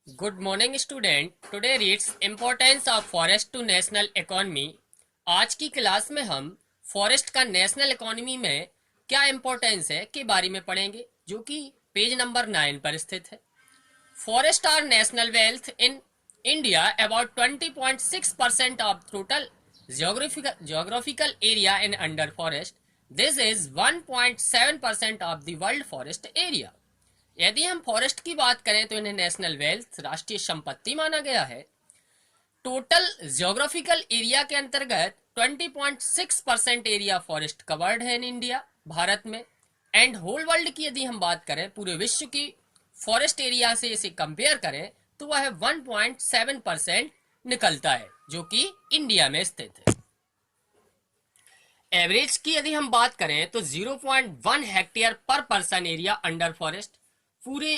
Good morning student. Today reads Importance of Forest to National Economy. आज की class में हम फॉरेस्ट का नेशनल इकोनॉमी में क्या इम्पोर्टेंस है के बारे में पढ़ेंगे, जो कि पेज नंबर 9 पर स्थित है। Forest are national wealth in India. About 20.6% of total geographical area in under forest. This is 1.7% of the world forest area. यदि हम फॉरेस्ट की बात करें तो इन्हें नेशनल वेल्थ, राष्ट्रीय संपत्ति माना गया है। टोटल जियोग्राफिकल एरिया के अंतर्गत 20.6% एरिया फॉरेस्ट कवर्ड है इन इंडिया, भारत में। एंड होल वर्ल्ड की यदि हम बात करें, पूरे विश्व की फॉरेस्ट एरिया से इसे कंपेयर करें तो वह 1.7% निकलता है, जो कि इंडिया में स्थित है। एवरेज की यदि हम बात करें तो 0.1 हेक्टेयर पर पर्सन एरिया अंडर फॉरेस्ट। पूरे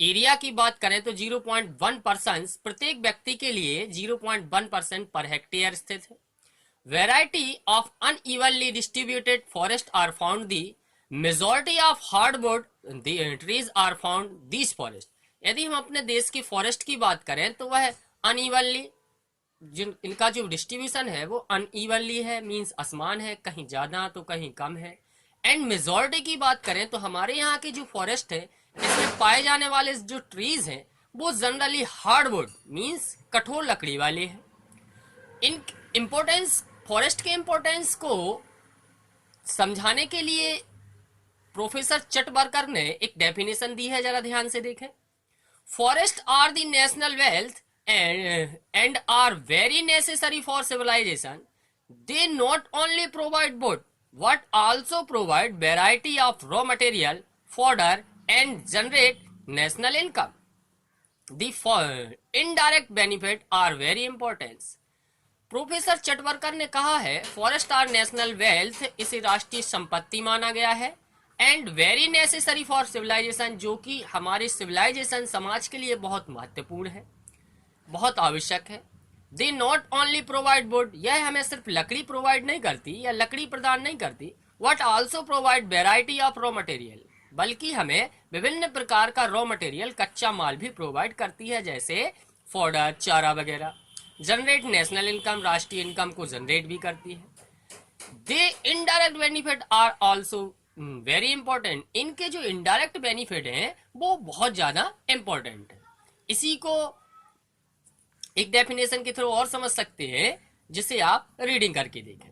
एरिया की बात करें तो 0.1% प्रत्येक व्यक्ति के लिए 0.1% पर हेक्टेयर स्थित है। Variety of unevenly distributed forest are found. The majority of hardwood trees are found this forest. यदि हम अपने देश की फॉरेस्ट की बात करें तो वह अनइवनली, इनका जो डिस्ट्रीब्यूशन है वो अनइवनली है, मींस असमान है, कहीं ज्यादा तो कहीं कम है। एंड मेजॉरिटी की बात करें तो हमारे यहाँ की जो फॉरेस्ट है इसमें पाए जाने वाले जो ट्रीज हैं वो जनरली हार्डवुड मींस कठोर लकड़ी वाले हैं। इन इम्पोर्टेंस, फॉरेस्ट के इम्पोर्टेंस को समझाने के लिए प्रोफेसर चटबरकर ने एक डेफिनेशन दी है, जरा ध्यान से देखें। Forest are the national wealth and are very necessary for civilization. They not only provide wood but also provide variety of raw material, fodder and generate national income. The indirect benefit are very important. Professor Chatwarkar ने कहा है forest are national wealth, इसे राष्ट्रीय संपत्ति माना गया है। And very necessary for civilization, जो कि हमारे सिविलाइजेशन समाज के लिए बहुत महत्वपूर्ण है, बहुत आवश्यक है। They not only provide would, यह हमें सिर्फ लकड़ी प्रोवाइड नहीं करती या लकड़ी प्रदान नहीं करती, but also provide variety of raw material, बल्कि हमें विभिन्न प्रकार का रॉ मटेरियल, कच्चा माल भी प्रोवाइड करती है, जैसे फॉडर, चारा वगैरह। जनरेट नेशनल इनकम, राष्ट्रीय इनकम को जनरेट भी करती है। They indirect benefit are also very important, इनके जो इनडायरेक्ट बेनिफिट हैं वो बहुत ज्यादा इंपॉर्टेंट है। इसी को एक डेफिनेशन के थ्रू और समझ सकते हैं, जिसे आप रीडिंग करके देखें।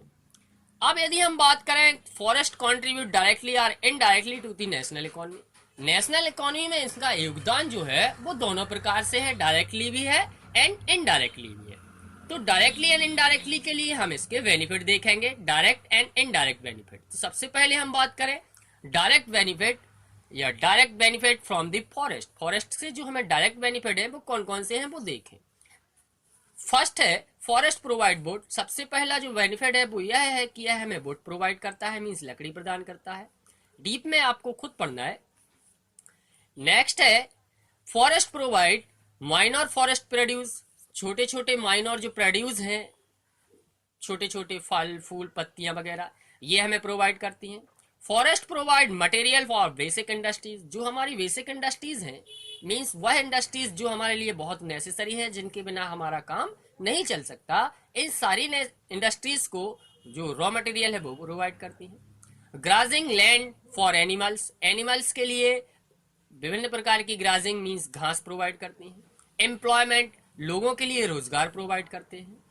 अब यदि हम बात करें फॉरेस्ट कंट्रीब्यूट डायरेक्टली और indirectly to the national economy. National economy में इसका योगदान जो है वो दोनों प्रकार से है, डायरेक्टली भी है एंड इनडायरेक्टली भी है। तो डायरेक्टली एंड इनडायरेक्टली के लिए हम इसके बेनिफिट देखेंगे, डायरेक्ट एंड इनडायरेक्ट बेनिफिट। तो सबसे पहले हम बात करें डायरेक्ट बेनिफिट या direct benefit from the forest. Forest से जो हमें डायरेक्ट बेनिफिट है वो कौन कौन से हैं वो देखें। फर्स्ट है फॉरेस्ट प्रोवाइड वुड। सबसे पहला जो बेनिफिट है वो यह है कि यह हमें वुड प्रोवाइड करता है, मींस लकड़ी प्रदान करता है। डीप में आपको खुद पढ़ना है। नेक्स्ट है forest provide minor forest produce, छोटे छोटे माइनर जो प्रोड्यूस हैं, छोटे छोटे फल फूल पत्तियां वगैरह, ये हमें प्रोवाइड करती हैं। Forest provide material for basic industries, जो हमारी बेसिक इंडस्ट्रीज हैं, मींस वह इंडस्ट्रीज जो हमारे लिए बहुत नेसेसरी है, जिनके बिना हमारा काम नहीं चल सकता, इन सारी इंडस्ट्रीज को जो रॉ मटेरियल है वो प्रोवाइड करती हैं। ग्राजिंग लैंड फॉर एनिमल्स, एनिमल्स के लिए विभिन्न प्रकार की ग्राजिंग मींस घास प्रोवाइड करती हैं। एम्प्लॉयमेंट, लोगों के लिए रोजगार प्रोवाइड करते हैं।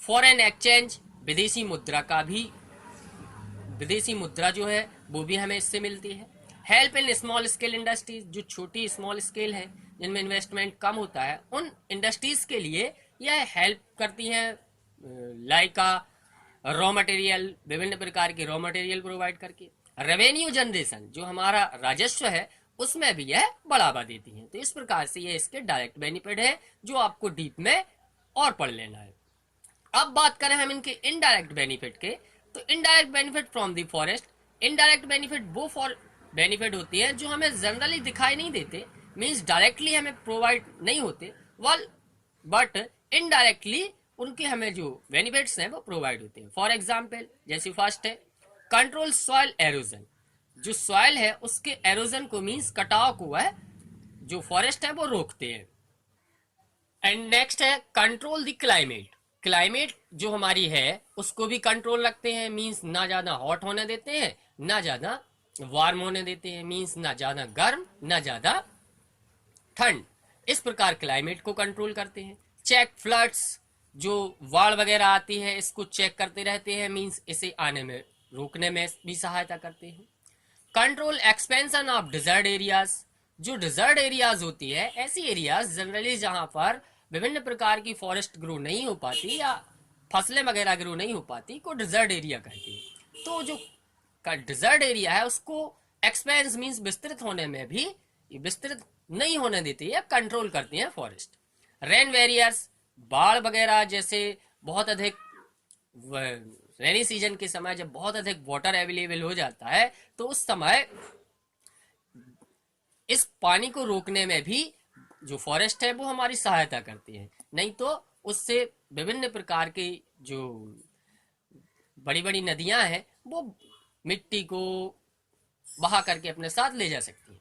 फॉरेन एक्सचेंज, विदेशी मुद्रा का भी, विदेशी मुद्रा जो है वो भी हमें इससे मिलती है। Help in small scale industries, जो छोटी स्मॉल स्केल है जिनमें इन्वेस्टमेंट कम होता है, उन इंडस्ट्रीज के लिए यह हेल्प करती हैं, लाइका रॉ मटेरियल, विभिन्न प्रकार के रॉ मटेरियल प्रोवाइड करके। रेवेन्यू जनरेशन, जो हमारा राजस्व है उसमें भी यह बढ़ावा देती है। तो इस प्रकार से ये इसके डायरेक्ट बेनिफिट है, जो आपको डीप में और पढ़ लेना है। अब बात करें हम इनके इनडायरेक्ट बेनिफिट के, तो indirect benefit from the forest. Indirect benefit वो बेनिफिट होती है जो हमें जनरली दिखाई नहीं देते, मींस डायरेक्टली हमें प्रोवाइड नहीं होते, बट इनडायरेक्टली उनके हमें जो बेनिफिट्स हैं वो प्रोवाइड होते हैं। फॉर एग्जाम्पल, जैसे फर्स्ट है कंट्रोल सॉइल एरोजन, जो सॉइल है उसके एरोजन को मींस कटाव को वह जो फॉरेस्ट है वो रोकते हैं। एंड नेक्स्ट है कंट्रोल द क्लाइमेट। क्लाइमेट जो हमारी है उसको भी कंट्रोल रखते हैं, मींस ना ज्यादा हॉट होने देते हैं ना ज्यादा वार्म होने देते हैं, मींस ना ज्यादा गर्म ना ज्यादा ठंड। इस प्रकार क्लाइमेट को कंट्रोल करते हैं। चेक फ्लड्स, जो बाढ़ वगैरह आती है इसको चेक करते रहते हैं, मींस इसे आने में रोकने में भी सहायता करते हैं। Control expansion of dessert areas. जो डिजर्ट एरियाज होती है, ऐसी एरियाज जनरली जहां पर विभिन्न प्रकार की फॉरेस्ट ग्रो नहीं हो पाती या फसलें वगैरह ग्रो नहीं हो पाती, को डिजर्ट एरिया कहते हैं। तो जो डिजर्ट एरिया है उसको एक्सपेंस मींस विस्तृत होने में भी विस्तृत नहीं होने देती है, कंट्रोल करती है फॉरेस्ट। रेन वेरियर्स, बाढ़ वगैरह जैसे बहुत अधिक रेनी सीजन के समय जब बहुत अधिक वाटर अवेलेबल हो जाता है तो उस समय इस पानी को रोकने में भी जो फॉरेस्ट है वो हमारी सहायता करती है, नहीं तो उससे विभिन्न प्रकार की जो बड़ी बड़ी नदियां हैं वो मिट्टी को बहा करके अपने साथ ले जा सकती हैं।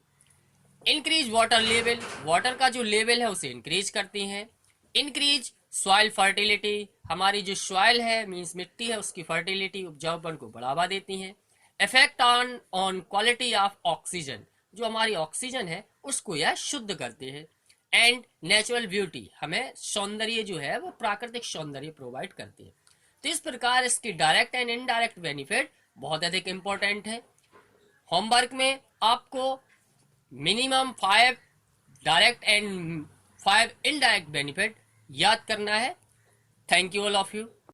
इंक्रीज वाटर लेवल, वाटर का जो लेवल है उसे इंक्रीज करती हैं। इंक्रीज सॉइल फर्टिलिटी, हमारी जो सॉइल है मींस मिट्टी है उसकी फर्टिलिटी उपजाऊपन को बढ़ावा देती हैं। Effect on quality of oxygen, जो हमारी ऑक्सीजन है उसको यह शुद्ध करते हैं। एंड नेचुरल ब्यूटी, हमें सौंदर्य जो है वो प्राकृतिक सौंदर्य प्रोवाइड करती है। तो इस प्रकार इसके डायरेक्ट एंड इनडायरेक्ट बेनिफिट बहुत अधिक इंपॉर्टेंट है। होमवर्क में आपको minimum 5 direct and 5 indirect benefit याद करना है। Thank you all of you.